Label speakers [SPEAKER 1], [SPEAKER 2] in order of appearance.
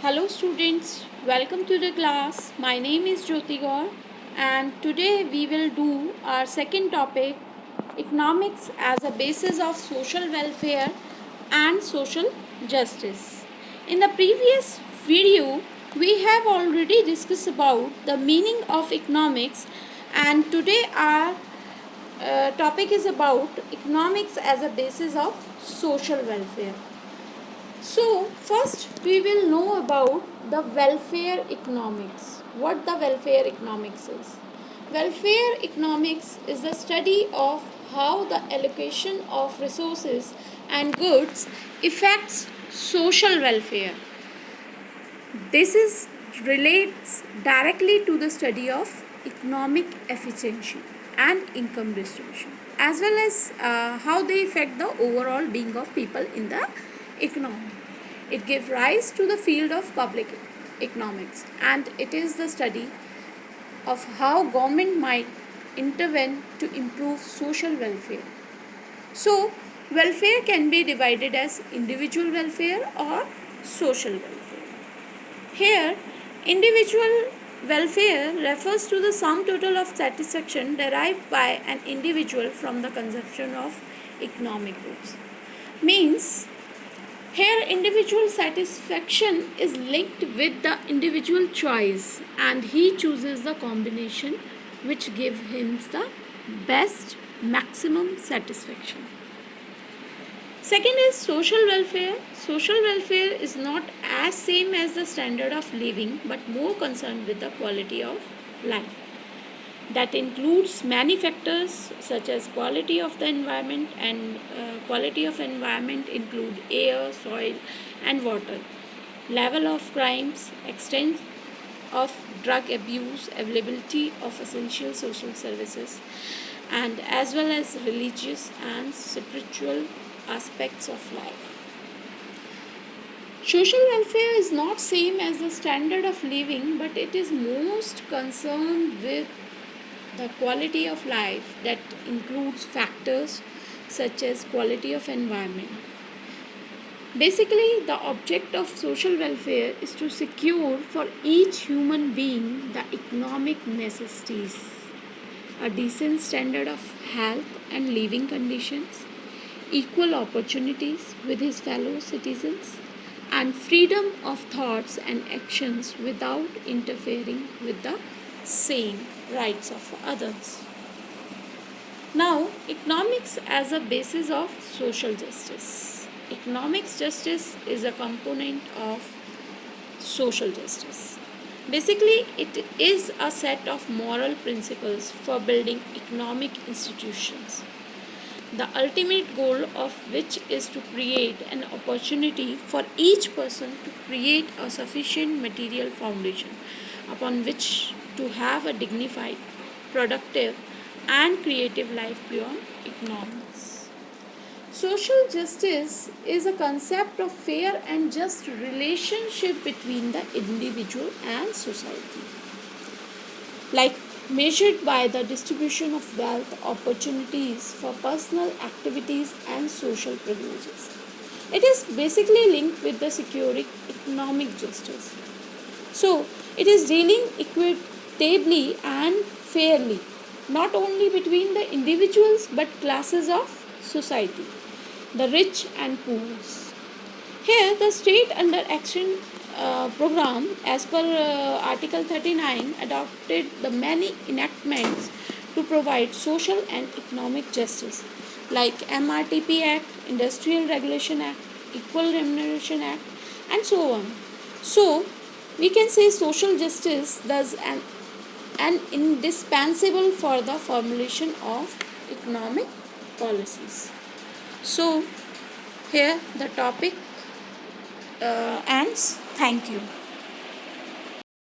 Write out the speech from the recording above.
[SPEAKER 1] Hello students, welcome to the class. My name is Jyoti Gaur and today we will do our second topic, economics as a basis of social welfare and social justice. In the previous video, we have already discussed about the meaning of economics, and today our topic is about economics as a basis of social welfare. So, first we will know about the welfare economics. What the welfare economics is? Welfare economics is the study of how the allocation of resources and goods affects social welfare. This is relates directly to the study of economic efficiency and income distribution, as well as how they affect the overall being of people in the economy. It gives rise to the field of public economics, and it is the study of how government might intervene to improve social welfare. So, welfare can be divided as individual welfare or social welfare. Here, individual welfare refers to the sum total of satisfaction derived by an individual from the consumption of economic goods. Means, here individual satisfaction is linked with the individual choice, and he chooses the combination which gives him the best maximum satisfaction. Second is social welfare. Social welfare is not as same as the standard of living but more concerned with the quality of life. That includes many factors such as quality of the environment, and quality of environment include air, soil and water, level of crimes, extent of drug abuse, availability of essential social services, and as well as religious and spiritual aspects of life. Social welfare is not same as the standard of living, but it is most concerned with the quality of life that includes factors such as quality of environment. Basically, the object of social welfare is to secure for each human being the economic necessities, a decent standard of health and living conditions, equal opportunities with his fellow citizens, and freedom of thoughts and actions without interfering with the same rights of others. Now, economics as a basis of social justice. Economics justice is a component of social justice. Basically, it is a set of moral principles for building economic institutions, the ultimate goal of which is to create an opportunity for each person to create a sufficient material foundation upon which to have a dignified, productive, and creative life beyond economics. Social justice is a concept of fair and just relationship between the individual and society, like measured by the distribution of wealth, opportunities for personal activities, and social privileges. It is basically linked with the securing economic justice. So, it is dealing equitably and fairly, not only between the individuals but classes of society, the rich and poor. Here, the state under action program, as per Article 39, adopted the many enactments to provide social and economic justice, like MRTP Act, Industrial Regulation Act, Equal Remuneration Act, and so on. So, we can say social justice thus an indispensable for the formulation of economic policies. So, here the topic ends. Thank you.